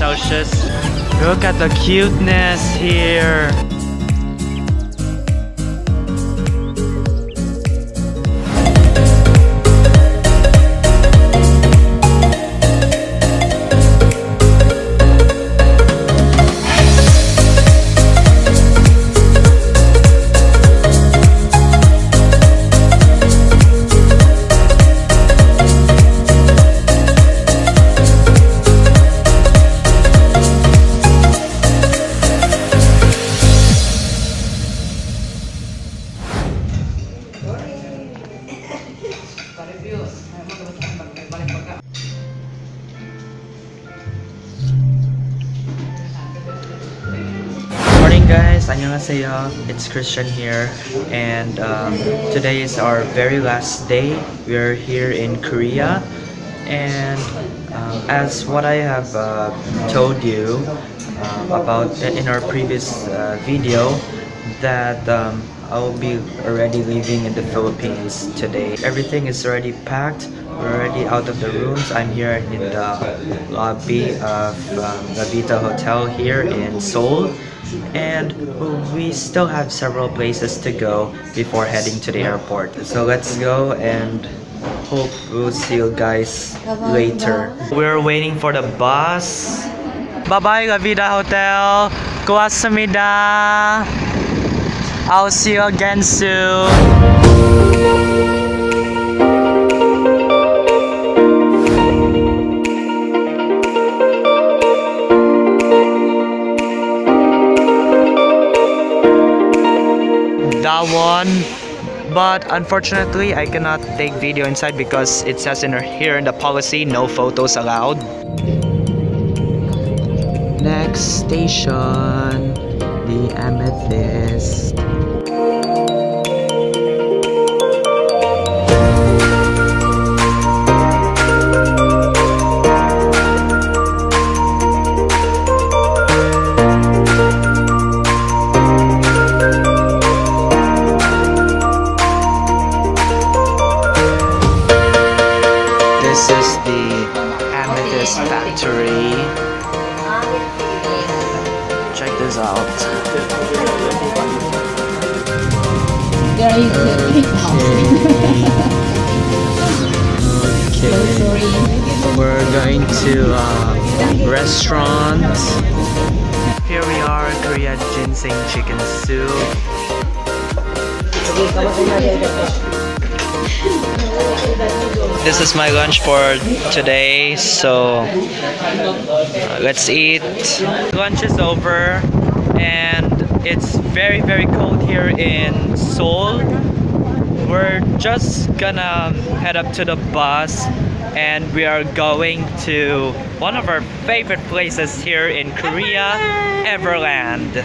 Celsius. Look at the cuteness here. Morning guys, annyeonghaseyo. It's Christian here, and today is our very last day. We are here in Korea, and as what I have told you about in our previous video, that I'll be already leaving in the Philippines today. Everything is already packed. We're already out of the rooms. I'm here in the lobby of Lavita Hotel here in Seoul. And we still have several places to go before heading to the airport. So let's go and hope we'll see you guys later. We're waiting for the bus. Bye-bye Lavita Hotel. 고맙습니다. I'll see you again soon. Dawon, but unfortunately I cannot take video inside because it says here in the policy no photos allowed. Next station, the Amethyst. This is the Amethyst Factory. Check this out. Okay. We're going to a restaurant. Here we are, Korean ginseng chicken soup. This is my lunch for today, so let's eat. Lunch is over and it's very cold here in Seoul. We're just gonna head up to the bus and we are going to one of our favorite places here in Korea, Everland.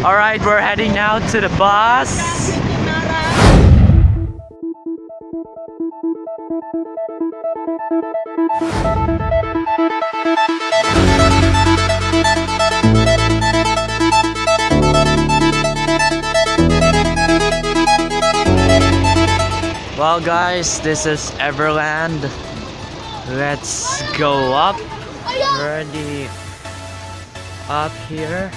Alright, we're heading now to the bus. Well guys, this is Everland. Let's go up. We're already up here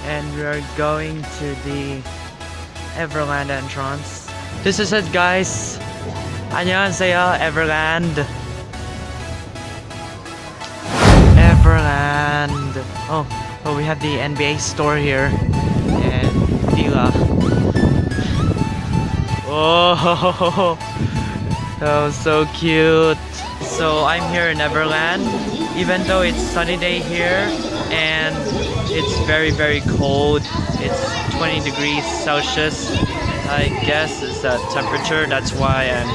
and we're going to the Everland entrance. This is it guys. 안녕하세요, Everland. Everland. Oh, we have the NBA store here and Fila. Oh, that was so cute. So I'm here in Everland, even though it's sunny day here and it's very cold. It's 20 degrees Celsius. I guess it's the temperature. That's why I'm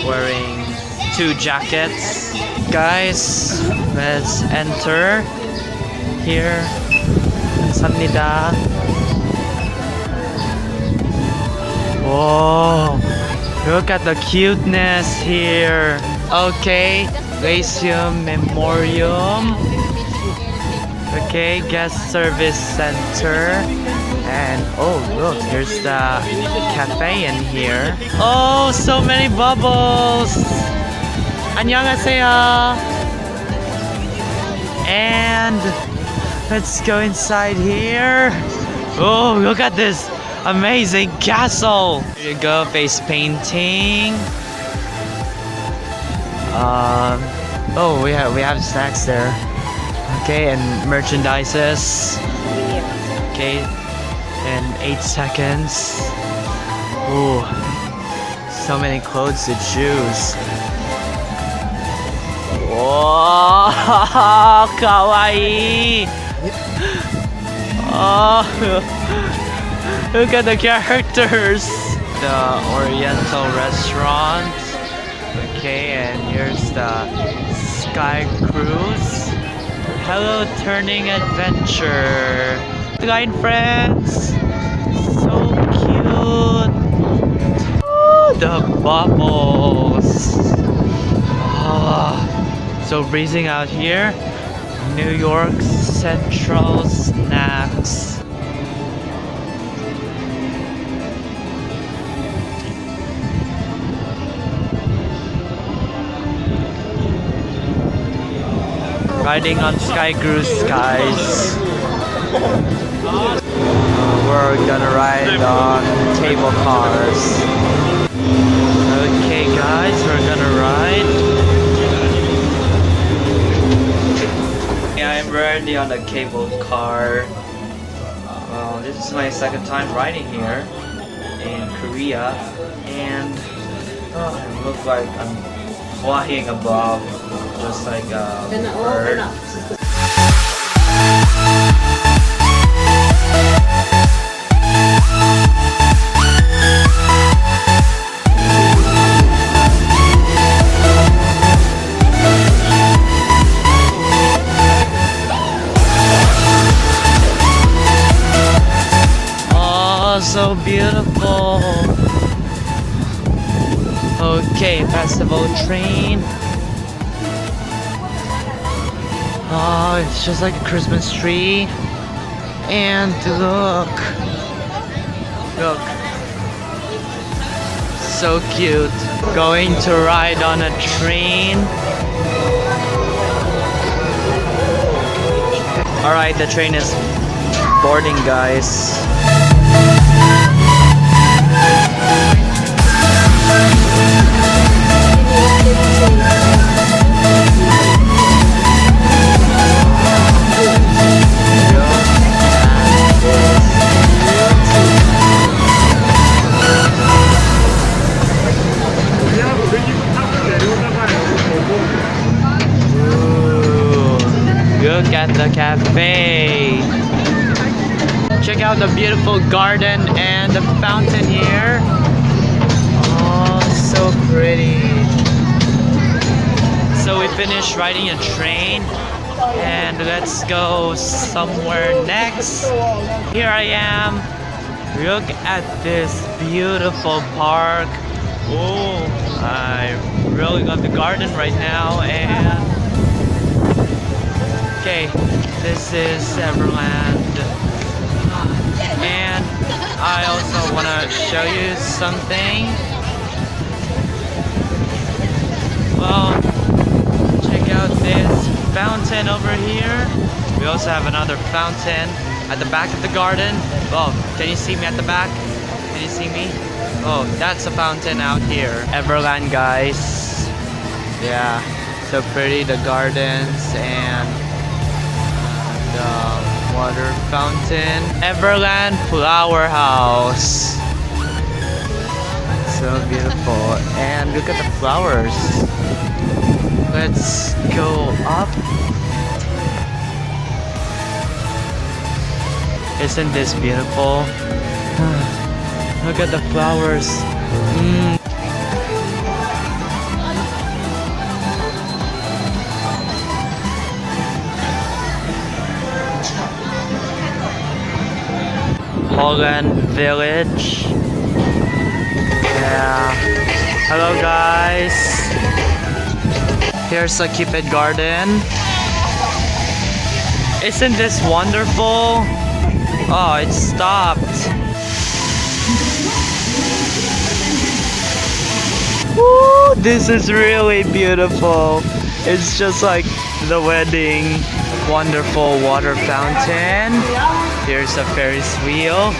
wearing 2 jackets. Guys, let's enter here. 감사합니다. Whoa, look at the cuteness here. Okay, Lyceum Memorium. Okay, guest service center. And oh look, here's the cafe in here. Oh, so many bubbles. 안녕하세요. And let's go inside here. Oh, look at this amazing castle. Here you go, face painting. Oh, we have snacks there. Okay, and merchandises. Okay, in 8 seconds. Ooh, so many clothes to choose. Wow, kawaii. Oh, look at the characters. The Oriental restaurant. Okay, and here's the Sky Cruise. Hello, Turning Adventure. Line friends. So cute. Oh, the bubbles. Oh, so breezing out here. New York Central Snacks. Riding on Sky Cruise, guys. We're gonna ride on cable cars. Okay, guys, we're gonna ride. Yeah, I'm already on the cable car. Well, this is my second time riding here in Korea, and it looks like I'm flying above, just like a bird. Oh, so beautiful. Okay, festival train. Oh, it's just like a Christmas tree. And look. Look. So cute. Going to ride on a train. Alright, the train is boarding, guys. Look at the cafe. Check out the beautiful garden and the fountain here. Oh, so pretty. So we finished riding a train and let's go somewhere next. Here I am. Look at this beautiful park. Oh, I really love the garden right now. And okay, this is Everland. And I also want to show you something. Well, check out this fountain over here. We also have another fountain at the back of the garden. Oh, can you see me at the back? Can you see me? Oh, that's a fountain out here. Everland, guys. Yeah, so pretty, the gardens and the water fountain. Everland Flower House. So beautiful. And look at the flowers. Let's go up. Isn't this beautiful? Look at the flowers. Holland Village. Yeah. Hello, guys. Here's a Cupid Garden. Isn't this wonderful? Oh, it stopped. Woo, this is really beautiful. It's just like the wedding. wonderful water fountain. Here's a Ferris wheel.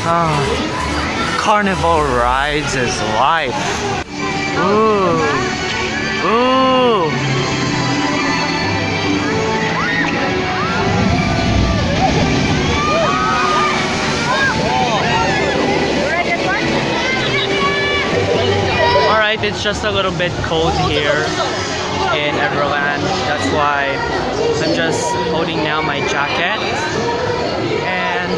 Ah, carnival rides is life. Ooh. Ooh. Alright, it's just a little bit cold here in Everland. That's why I'm just holding now my jacket. And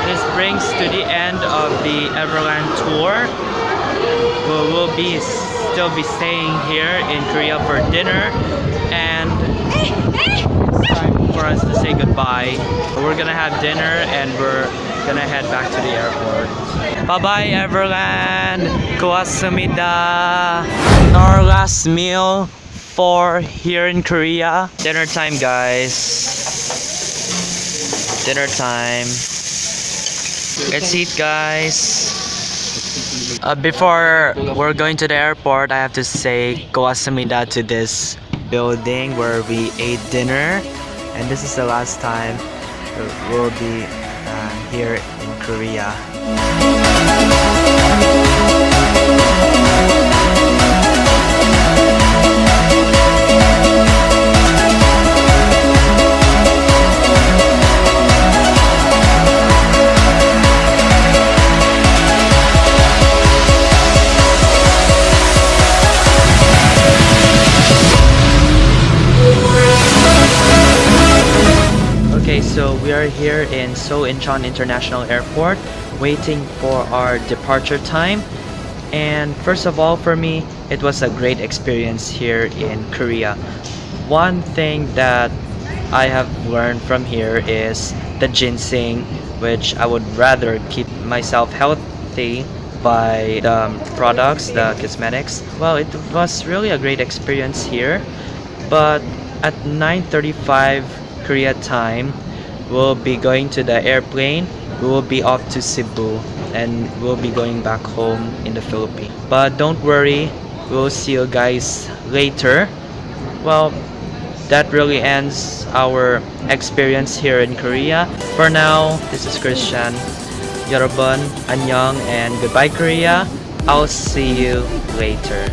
this brings to the end of the Everland tour. We'll still be staying here in Korea for dinner, and it's time for us to say goodbye. We're gonna have dinner and we're gonna head back to the airport. Bye bye Everland! 고맙습니다! Our last meal for here in Korea. Dinner time, guys. Dinner time. Let's eat, guys. Before we're going to the airport, I have to say 고맙습니다 to this building where we ate dinner, and this is the last time we'll be here in Korea. Okay, so we are here in Seoul Incheon International Airport waiting for our departure time. And first of all, for me, it was a great experience here in Korea. One thing that I have learned from here is the ginseng, which I would rather keep myself healthy by the products, the cosmetics. Well, it was really a great experience here, but at 9:35 Korea time, we'll be going to the airplane. We will be off to Cebu and we'll be going back home in the Philippines. But don't worry, we'll see you guys later. Well, that really ends our experience here in Korea. For now, this is Christian. 여러분, 안녕 and goodbye Korea. I'll see you later.